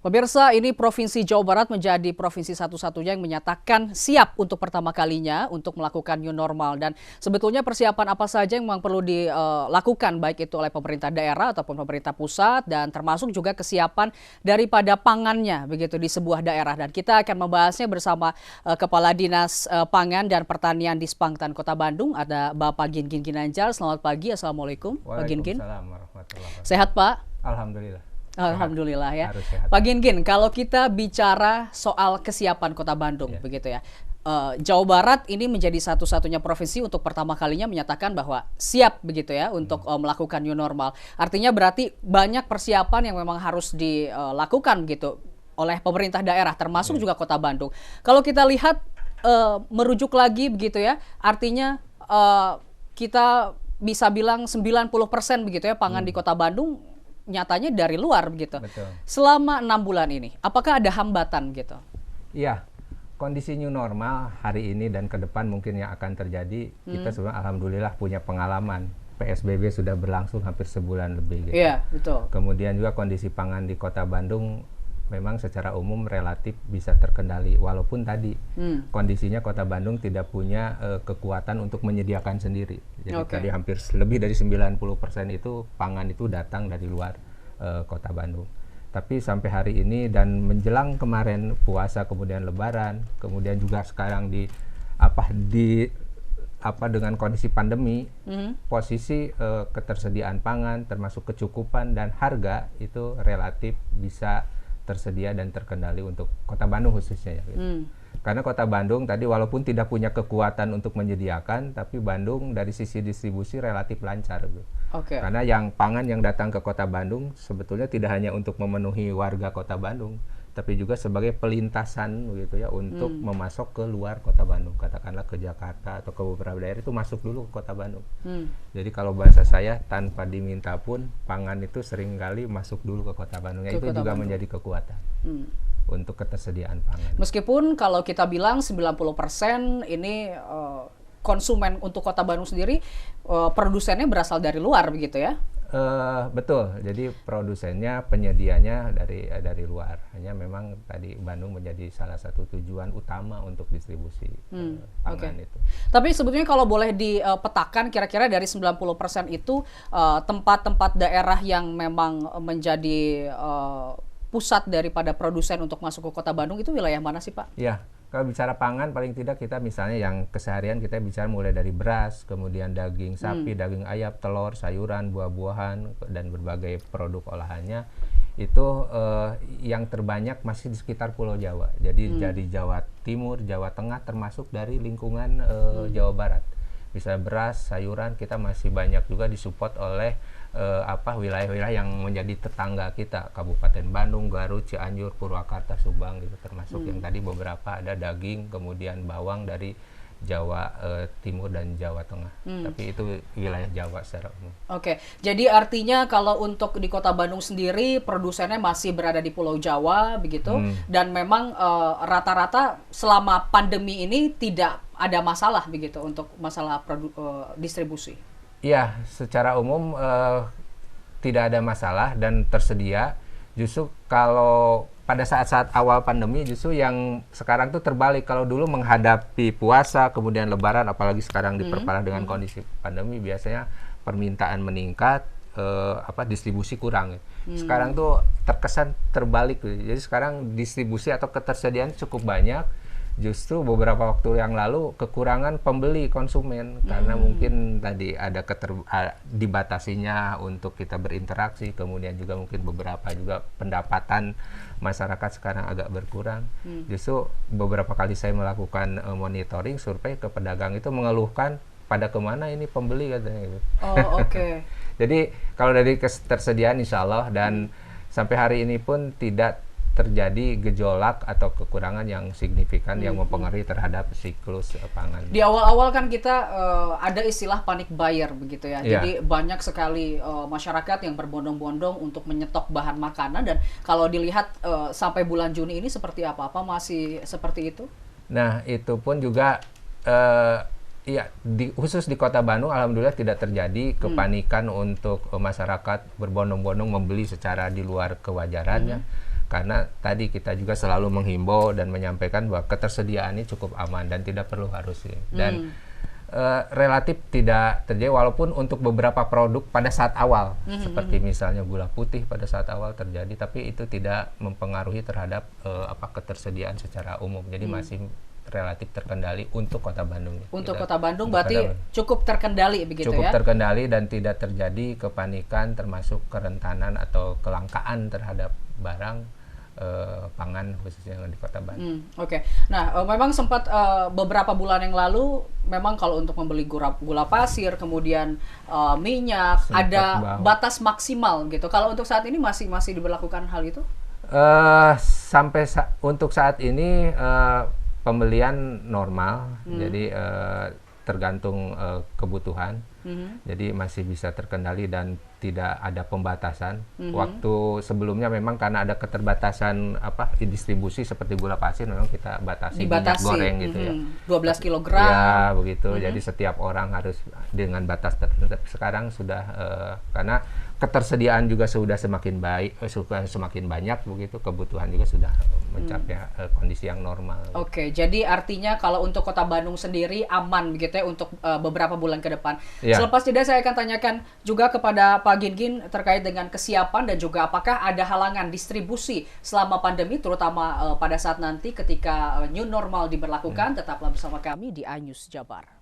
Pemirsa, ini Provinsi Jawa Barat menjadi provinsi satu-satunya yang menyatakan siap untuk pertama kalinya untuk melakukan new normal. Dan sebetulnya persiapan apa saja yang memang perlu dilakukan baik itu oleh pemerintah daerah ataupun pemerintah pusat dan termasuk juga kesiapan daripada pangannya begitu di sebuah daerah. Dan kita akan membahasnya bersama Kepala Dinas Pangan dan Pertanian di Spangtan Kota Bandung, ada Bapak Gingin Ginanjar. Selamat pagi, Assalamualaikum Pak Gingin. Waalaikumsalam warahmatullahi wabarakatuh. Sehat Pak? Alhamdulillah. Alhamdulillah ya. Harus sehat. Pak Gingin, kalau kita bicara soal kesiapan Kota Bandung, begitu ya. Jawa Barat ini menjadi satu-satunya provinsi untuk pertama kalinya menyatakan bahwa siap begitu ya untuk melakukan new normal. Artinya berarti banyak persiapan yang memang harus dilakukan gitu oleh pemerintah daerah, termasuk juga Kota Bandung. Kalau kita lihat merujuk lagi begitu ya, artinya kita bisa bilang 90% begitu ya pangan di Kota Bandung nyatanya dari luar begitu. Betul. Selama 6 bulan ini, apakah ada hambatan gitu? Iya, kondisi new normal hari ini dan ke depan mungkin yang akan terjadi, kita sebenarnya alhamdulillah punya pengalaman. PSBB sudah berlangsung hampir sebulan lebih. Gitu. Iya, betul. Kemudian juga kondisi pangan di Kota Bandung memang secara umum relatif bisa terkendali. Walaupun tadi kondisinya Kota Bandung tidak punya kekuatan untuk menyediakan sendiri. Jadi tadi hampir lebih dari 90% itu pangan itu datang dari luar Kota Bandung. Tapi sampai hari ini dan menjelang kemarin puasa, kemudian Lebaran, kemudian juga sekarang dengan kondisi pandemi, posisi ketersediaan pangan termasuk kecukupan dan harga itu relatif bisa tersedia dan terkendali untuk Kota Bandung khususnya ya. Gitu. Karena Kota Bandung tadi walaupun tidak punya kekuatan untuk menyediakan, tapi Bandung dari sisi distribusi relatif lancar. Gitu. Karena yang pangan yang datang ke Kota Bandung sebetulnya tidak hanya untuk memenuhi warga Kota Bandung, tapi juga sebagai pelintasan begitu ya untuk memasok ke luar Kota Bandung, katakanlah ke Jakarta atau ke beberapa daerah itu masuk dulu ke Kota Bandung. Jadi kalau bahasa saya tanpa diminta pun pangan itu seringkali masuk dulu ke Kota Bandung. Itu juga menjadi kekuatan untuk ketersediaan pangan. Meskipun kalau kita bilang 90% ini konsumen untuk Kota Bandung sendiri produsennya berasal dari luar begitu ya? Betul, jadi produsennya, penyedianya dari luar. Hanya memang tadi Bandung menjadi salah satu tujuan utama untuk distribusi pangan itu. Tapi sebetulnya kalau boleh dipetakan kira-kira dari 90% itu tempat-tempat daerah yang memang menjadi pusat daripada produsen untuk masuk ke Kota Bandung itu wilayah mana sih Pak? Ya. Kalau bicara pangan, paling tidak kita misalnya yang keseharian kita bicara mulai dari beras, kemudian daging sapi, daging ayam, telur, sayuran, buah-buahan, dan berbagai produk olahannya. Itu yang terbanyak masih di sekitar Pulau Jawa. Jadi dari Jawa Timur, Jawa Tengah, termasuk dari lingkungan Jawa Barat. Misalnya beras, sayuran, kita masih banyak juga disupport oleh wilayah-wilayah yang menjadi tetangga kita, Kabupaten Bandung, Garut, Cianjur, Purwakarta, Subang gitu, termasuk yang tadi beberapa ada daging, kemudian bawang dari Jawa Timur dan Jawa Tengah. Tapi itu wilayah Jawa secara umum. Jadi artinya kalau untuk di Kota Bandung sendiri produsennya masih berada di Pulau Jawa begitu, dan memang rata-rata selama pandemi ini tidak ada masalah begitu untuk masalah distribusi. Iya, secara umum tidak ada masalah dan tersedia. Justru kalau pada saat-saat awal pandemi justru yang sekarang tuh terbalik. Kalau dulu menghadapi puasa, kemudian Lebaran, apalagi sekarang diperparah dengan kondisi pandemi, biasanya permintaan meningkat, distribusi kurang. Sekarang tuh terkesan terbalik. Jadi sekarang distribusi atau ketersediaan cukup banyak. Justru beberapa waktu yang lalu kekurangan pembeli konsumen karena mungkin tadi ada dibatasinya untuk kita berinteraksi, kemudian juga mungkin beberapa juga pendapatan masyarakat sekarang agak berkurang. Justru beberapa kali saya melakukan monitoring survei ke pedagang itu mengeluhkan pada kemana ini pembeli katanya gitu. Jadi kalau dari ketersediaan insya Allah dan sampai hari ini pun tidak terjadi gejolak atau kekurangan yang signifikan yang mempengaruhi terhadap siklus pangan. Di awal-awal kan kita ada istilah panic buyer begitu ya. Jadi banyak sekali masyarakat yang berbondong-bondong untuk menyetok bahan makanan dan kalau dilihat sampai bulan Juni ini seperti apa? Apa masih seperti itu? Nah, itu pun juga khusus di Kota Bandung alhamdulillah tidak terjadi kepanikan untuk masyarakat berbondong-bondong membeli secara di luar kewajarannya. Karena tadi kita juga selalu menghimbau dan menyampaikan bahwa ketersediaannya cukup aman dan tidak perlu harus ya. Dan relatif tidak terjadi, walaupun untuk beberapa produk pada saat awal seperti misalnya gula putih pada saat awal terjadi, tapi itu tidak mempengaruhi terhadap ketersediaan secara umum. Jadi masih relatif terkendali untuk Kota Bandung. Untuk Kota Bandung berarti cukup terkendali begitu cukup ya? Cukup terkendali dan tidak terjadi kepanikan termasuk kerentanan atau kelangkaan terhadap barang pangan khususnya di Kota Bandung. Oke. Nah, memang sempat beberapa bulan yang lalu memang kalau untuk membeli gula pasir, kemudian minyak, sempat ada batas maksimal gitu. Kalau untuk saat ini masih diberlakukan hal itu? Untuk saat ini pembelian normal, jadi tergantung kebutuhan. Jadi masih bisa terkendali dan tidak ada pembatasan. Waktu sebelumnya memang karena ada keterbatasan distribusi seperti gula pasir, memang kita dibatasi minyak goreng gitu ya. 12 kg. Ya, begitu. Jadi setiap orang harus dengan batas tertentu. Tapi sekarang sudah karena ketersediaan juga sudah semakin baik, semakin banyak begitu, kebutuhan juga sudah mencapai kondisi yang normal. Oke, jadi artinya kalau untuk Kota Bandung sendiri aman begitu ya untuk beberapa bulan ke depan. Ya. Selepas jeda saya akan tanyakan juga kepada Pak Gingin terkait dengan kesiapan dan juga apakah ada halangan distribusi selama pandemi, terutama pada saat nanti ketika new normal diberlakukan. Tetaplah bersama kami di iNews Jabar.